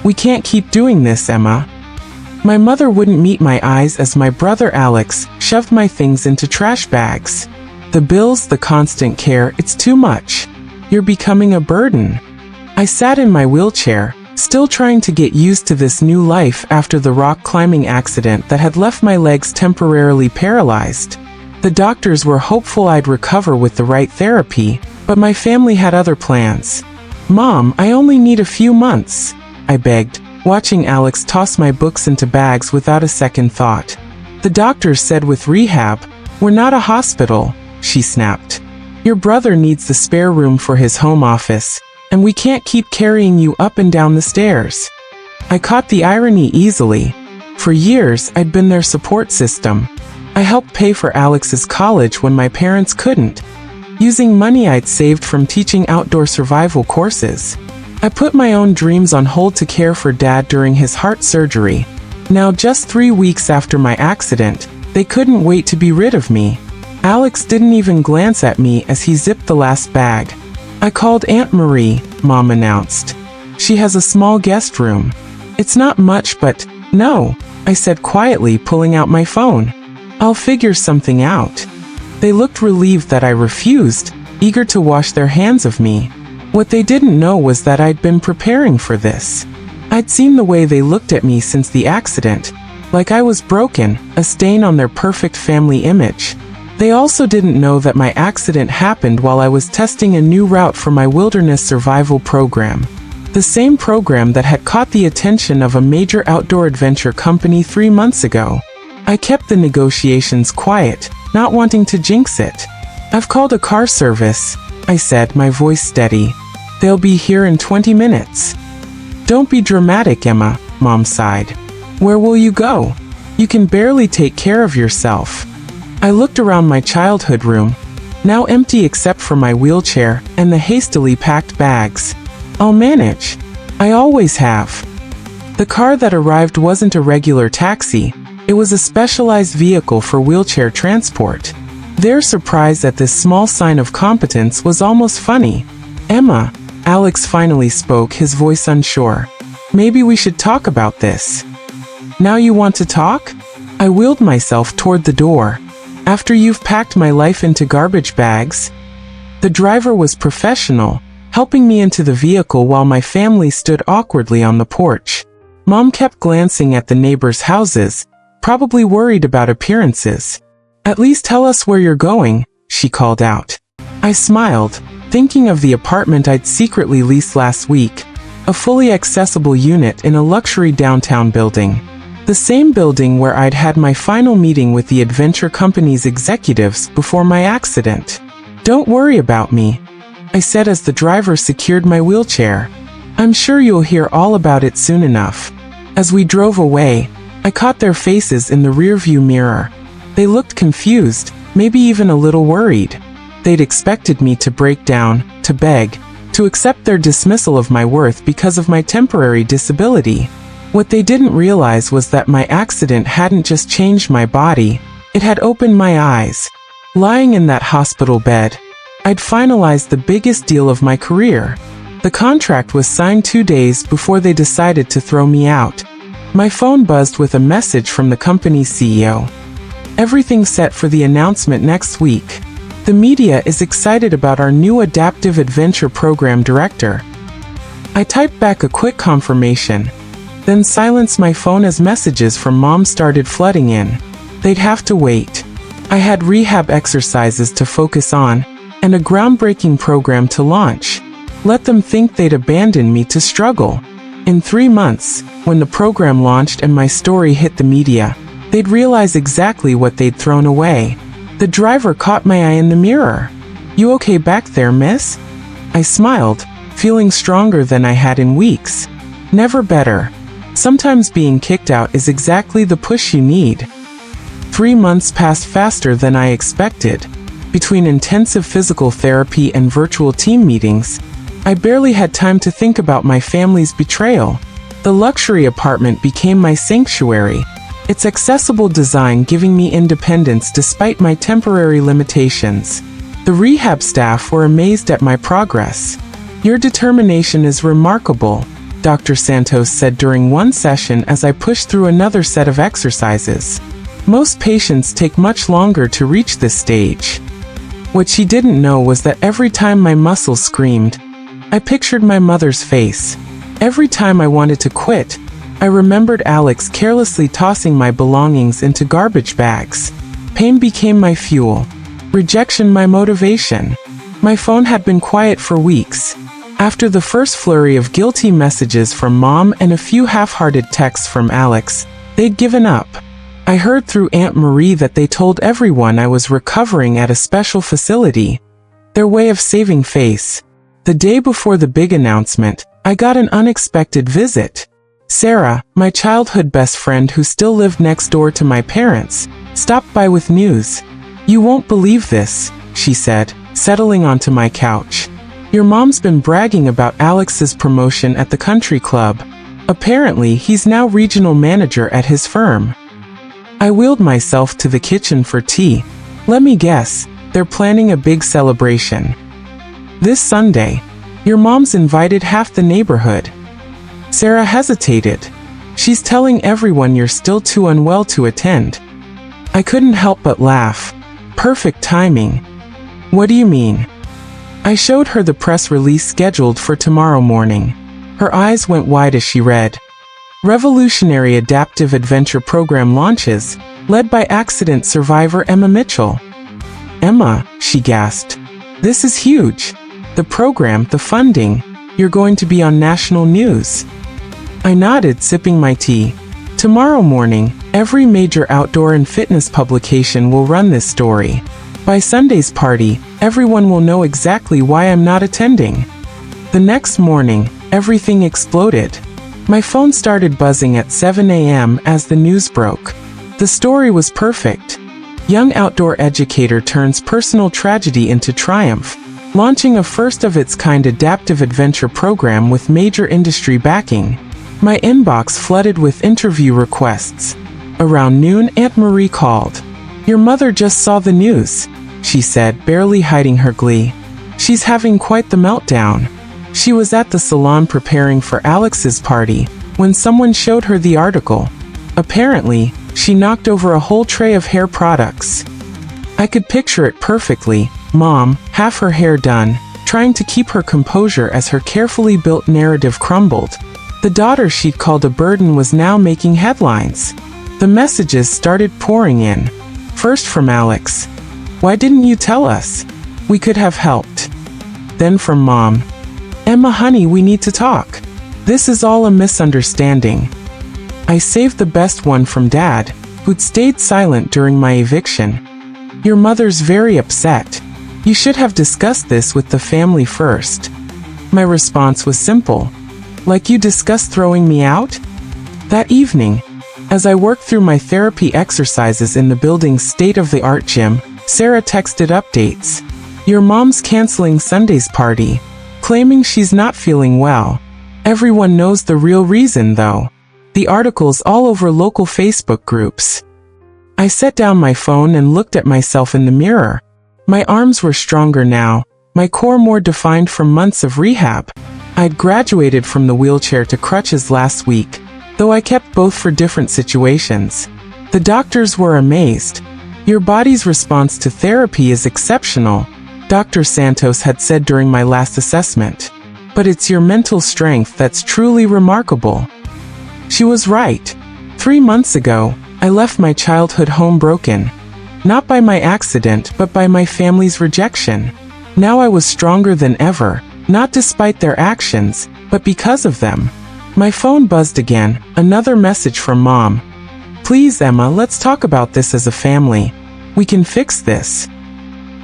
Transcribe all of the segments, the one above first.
"We can't keep doing this, Emma." My mother wouldn't meet my eyes as my brother Alex shoved my things into trash bags. "The bills, the constant care, it's too much. You're becoming a burden." I sat in my wheelchair, still trying to get used to this new life after the rock climbing accident that had left my legs temporarily paralyzed. The doctors were hopeful I'd recover with the right therapy, but my family had other plans. "Mom, I only need a few months," I begged, watching Alex toss my books into bags without a second thought. "The doctors said with rehab, we're not a hospital," she snapped. "Your brother needs the spare room for his home office, and we can't keep carrying you up and down the stairs." I caught the irony easily. For years, I'd been their support system. I helped pay for Alex's college when my parents couldn't, using money I'd saved from teaching outdoor survival courses. I put my own dreams on hold to care for Dad during his heart surgery. Now, just 3 weeks after my accident, they couldn't wait to be rid of me. Alex didn't even glance at me as he zipped the last bag. "I called Aunt Marie," Mom announced. "She has a small guest room." "It's not much, but..." "No," I said quietly, pulling out my phone. "I'll figure something out." They looked relieved that I refused, eager to wash their hands of me. What they didn't know was that I'd been preparing for this. I'd seen the way they looked at me since the accident, like I was broken, a stain on their perfect family image. They also didn't know that my accident happened while I was testing a new route for my wilderness survival program. The same program that had caught the attention of a major outdoor adventure company 3 months ago. I kept the negotiations quiet, not wanting to jinx it. "I've called a car service," I said, my voice steady. "They'll be here in 20 minutes. "Don't be dramatic, Emma," Mom sighed. "Where will you go? You can barely take care of yourself." I looked around my childhood room, now empty except for my wheelchair and the hastily packed bags. "I'll manage. I always have." The car that arrived wasn't a regular taxi. It was a specialized vehicle for wheelchair transport. Their surprise at this small sign of competence was almost funny. "Emma," Alex finally spoke, his voice unsure. "Maybe we should talk about this." "Now you want to talk?" I wheeled myself toward the door. "After you've packed my life into garbage bags?" The driver was professional, helping me into the vehicle while my family stood awkwardly on the porch. Mom kept glancing at the neighbors' houses, probably worried about appearances. "At least tell us where you're going," she called out. I smiled, thinking of the apartment I'd secretly leased last week, a fully accessible unit in a luxury downtown building. The same building where I'd had my final meeting with the adventure company's executives before my accident. "Don't worry about me," I said as the driver secured my wheelchair. "I'm sure you'll hear all about it soon enough." As we drove away, I caught their faces in the rearview mirror. They looked confused, maybe even a little worried. They'd expected me to break down, to beg, to accept their dismissal of my worth because of my temporary disability. What they didn't realize was that my accident hadn't just changed my body, it had opened my eyes. Lying in that hospital bed, I'd finalized the biggest deal of my career. The contract was signed 2 days before they decided to throw me out. My phone buzzed with a message from the company's CEO. "Everything's set for the announcement next week. The media is excited about our new adaptive adventure program director." I typed back a quick confirmation, then silenced my phone as messages from Mom started flooding in. They'd have to wait. I had rehab exercises to focus on, and a groundbreaking program to launch. Let them think they'd abandon me to struggle. In 3 months, when the program launched and my story hit the media, they'd realize exactly what they'd thrown away. The driver caught my eye in the mirror. "You okay back there, miss?" I smiled, feeling stronger than I had in weeks. Never better. Sometimes being kicked out is exactly the push you need. 3 months passed faster than I expected. Between intensive physical therapy and virtual team meetings, I barely had time to think about my family's betrayal. The luxury apartment became my sanctuary, its accessible design giving me independence despite my temporary limitations. The rehab staff were amazed at my progress. "Your determination is remarkable," Dr. Santos said during one session as I pushed through another set of exercises. Most patients take much longer to reach this stage. What she didn't know was that every time my muscles screamed, I pictured my mother's face. Every time I wanted to quit, I remembered Alex carelessly tossing my belongings into garbage bags. Pain became my fuel. Rejection my motivation. My phone had been quiet for weeks. After the first flurry of guilty messages from Mom and a few half-hearted texts from Alex, they'd given up. I heard through Aunt Marie that they told everyone I was recovering at a special facility. Their way of saving face. The day before the big announcement, I got an unexpected visit. Sarah, my childhood best friend who still lived next door to my parents, stopped by with news. "You won't believe this," she said, settling onto my couch. "Your mom's been bragging about Alex's promotion at the country club. Apparently, he's now regional manager at his firm." I wheeled myself to the kitchen for tea. Let me guess, they're planning a big celebration. This Sunday. Your mom's invited half the neighborhood. Sarah hesitated. "She's telling everyone you're still too unwell to attend." I couldn't help but laugh. Perfect timing. "What do you mean?" I showed her the press release scheduled for tomorrow morning. Her eyes went wide as she read. Revolutionary Adaptive Adventure Program launches, led by accident survivor Emma Mitchell. "Emma," she gasped. "This is huge. The program, the funding, you're going to be on national news." I nodded, sipping my tea. "Tomorrow morning, every major outdoor and fitness publication will run this story. By Sunday's party, everyone will know exactly why I'm not attending." The next morning, everything exploded. My phone started buzzing at 7 a.m. as the news broke. The story was perfect. Young outdoor educator turns personal tragedy into triumph, launching a first-of-its-kind adaptive adventure program with major industry backing. My inbox flooded with interview requests. Around noon, Aunt Marie called. "Your mother just saw the news," she said, barely hiding her glee. "She's having quite the meltdown." She was at the salon preparing for Alex's party when someone showed her the article. Apparently, she knocked over a whole tray of hair products. I could picture it perfectly. Mom, half her hair done, trying to keep her composure as her carefully built narrative crumbled. The daughter she'd called a burden was now making headlines. The messages started pouring in. First from Alex. "Why didn't you tell us? We could have helped." Then from Mom. "Emma honey, we need to talk. This is all a misunderstanding." I saved the best one from Dad, who'd stayed silent during my eviction. "Your mother's very upset. You should have discussed this with the family first." My response was simple. "Like you discussed throwing me out?" That evening, as I worked through my therapy exercises in the building's state-of-the-art gym, Sarah texted updates. "Your mom's canceling Sunday's party, claiming she's not feeling well. Everyone knows the real reason, though. The article's all over local Facebook groups." I set down my phone and looked at myself in the mirror. My arms were stronger now, my core more defined from months of rehab. I'd graduated from the wheelchair to crutches last week, though I kept both for different situations. The doctors were amazed. "Your body's response to therapy is exceptional," Dr. Santos had said during my last assessment. "But it's your mental strength that's truly remarkable." She was right. 3 months ago, I left my childhood home broken. Not by my accident, but by my family's rejection. Now I was stronger than ever, not despite their actions, but because of them. My phone buzzed again, another message from Mom. "Please, Emma, let's talk about this as a family. We can fix this."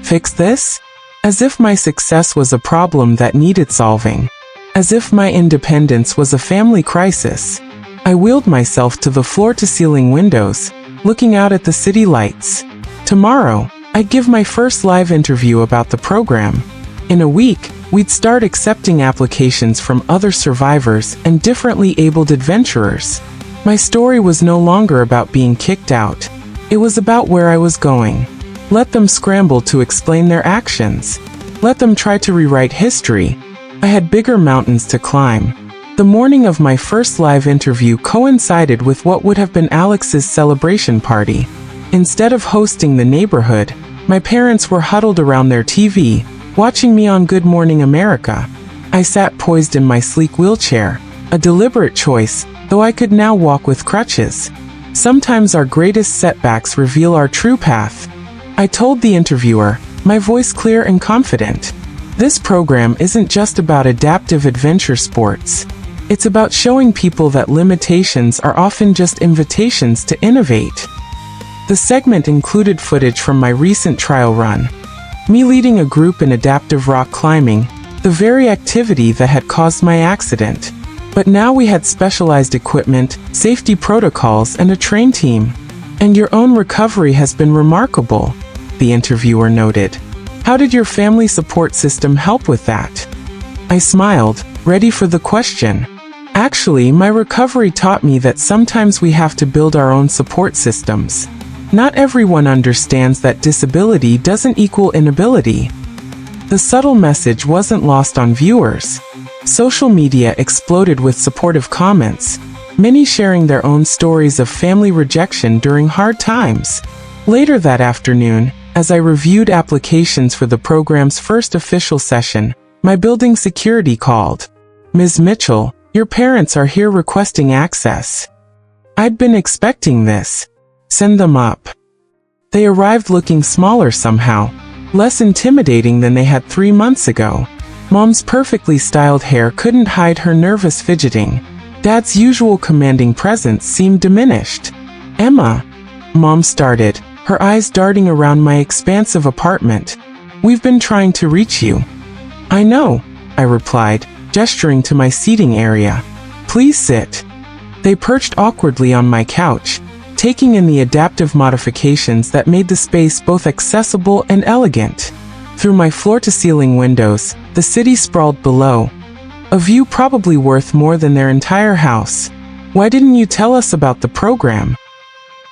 Fix this? As if my success was a problem that needed solving. As if my independence was a family crisis. I wheeled myself to the floor-to-ceiling windows, looking out at the city lights. Tomorrow, I'd give my first live interview about the program. In a week, we'd start accepting applications from other survivors and differently abled adventurers. My story was no longer about being kicked out. It was about where I was going. Let them scramble to explain their actions. Let them try to rewrite history. I had bigger mountains to climb. The morning of my first live interview coincided with what would have been Alex's celebration party. Instead of hosting the neighborhood, my parents were huddled around their TV, watching me on Good Morning America. I sat poised in my sleek wheelchair, a deliberate choice, though I could now walk with crutches. Sometimes our greatest setbacks reveal our true path. I told the interviewer, my voice clear and confident. This program isn't just about adaptive adventure sports. It's about showing people that limitations are often just invitations to innovate. The segment included footage from my recent trial run. Me leading a group in adaptive rock climbing, the very activity that had caused my accident. But now we had specialized equipment, safety protocols, and a train team. And your own recovery has been remarkable, the interviewer noted. How did your family support system help with that? I smiled, ready for the question. Actually, my recovery taught me that sometimes we have to build our own support systems. Not everyone understands that disability doesn't equal inability. The subtle message wasn't lost on viewers. Social media exploded with supportive comments, many sharing their own stories of family rejection during hard times. Later that afternoon, as I reviewed applications for the program's first official session, my building security called. Ms. Mitchell, your parents are here requesting access. I'd been expecting this. Send them up. They arrived looking smaller somehow, less intimidating than they had 3 months ago. Mom's perfectly styled hair couldn't hide her nervous fidgeting. Dad's usual commanding presence seemed diminished. Emma, Mom started, her eyes darting around my expansive apartment. We've been trying to reach you. I know, I replied, gesturing to my seating area. Please sit. They perched awkwardly on my couch, taking in the adaptive modifications that made the space both accessible and elegant. Through my floor-to-ceiling windows, the city sprawled below. A view probably worth more than their entire house. Why didn't you tell us about the program?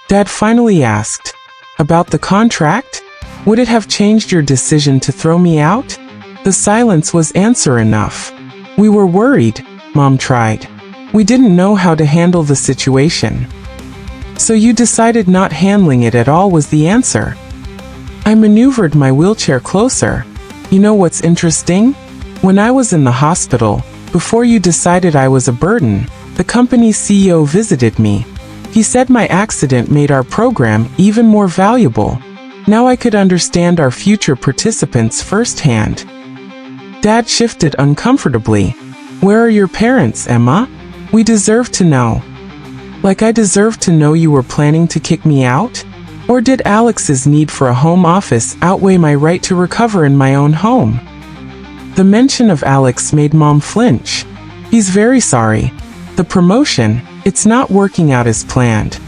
Dad finally asked. About the contract? Would it have changed your decision to throw me out? The silence was answer enough. We were worried, Mom tried. We didn't know how to handle the situation. So you decided not handling it at all was the answer. I maneuvered my wheelchair closer. You know what's interesting? When I was in the hospital, before you decided I was a burden, the company's CEO visited me. He said my accident made our program even more valuable. Now I could understand our future participants firsthand. Dad shifted uncomfortably. Where are your parents, Emma? We deserve to know. Like I deserve to know you were planning to kick me out? Or did Alex's need for a home office outweigh my right to recover in my own home? The mention of Alex made Mom flinch. He's very sorry. The promotion, it's not working out as planned.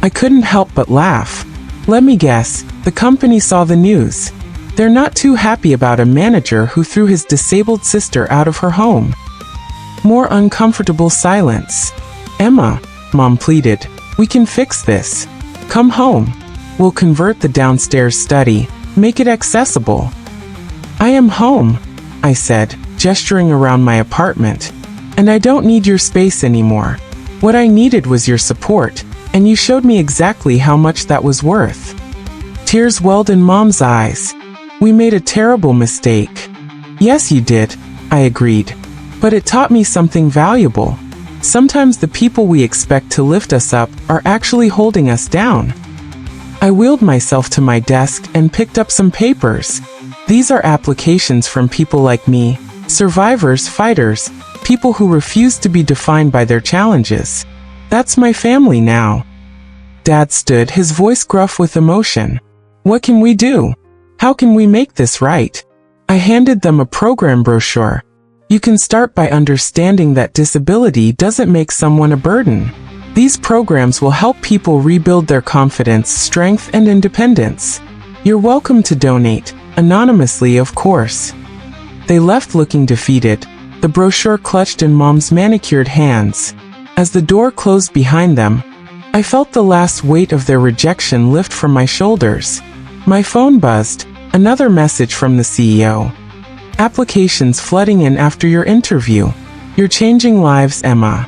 I couldn't help but laugh. Let me guess, the company saw the news. They're not too happy about a manager who threw his disabled sister out of her home. More uncomfortable silence. Emma, Mom pleaded, we can fix this. Come home. We'll convert the downstairs study, make it accessible. I am home, I said, gesturing around my apartment. And I don't need your space anymore. What I needed was your support, and you showed me exactly how much that was worth. Tears welled in Mom's eyes. We made a terrible mistake. Yes, you did, I agreed. But it taught me something valuable. Sometimes the people we expect to lift us up are actually holding us down. I wheeled myself to my desk and picked up some papers. These are applications from people like me, survivors, fighters, people who refuse to be defined by their challenges. That's my family now. Dad stood, his voice gruff with emotion. What can we do? How can we make this right? I handed them a program brochure. You can start by understanding that disability doesn't make someone a burden. These programs will help people rebuild their confidence, strength, and independence. You're welcome to donate, anonymously of course. They left looking defeated, the brochure clutched in Mom's manicured hands. As the door closed behind them, I felt the last weight of their rejection lift from my shoulders. My phone buzzed, another message from the CEO. Applications flooding in after your interview. You're changing lives, Emma.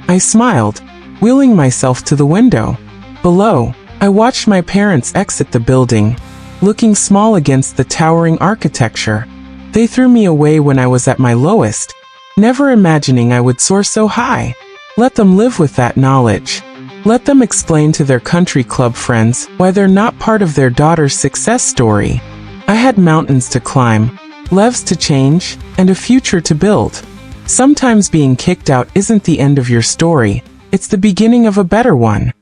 I smiled, wheeling myself to the window. Below, I watched my parents exit the building, looking small against the towering architecture. They threw me away when I was at my lowest, never imagining I would soar so high. Let them live with that knowledge. Let them explain to their country club friends why they're not part of their daughter's success story. I had mountains to climb, lives to change, and a future to build. Sometimes being kicked out isn't the end of your story, it's the beginning of a better one.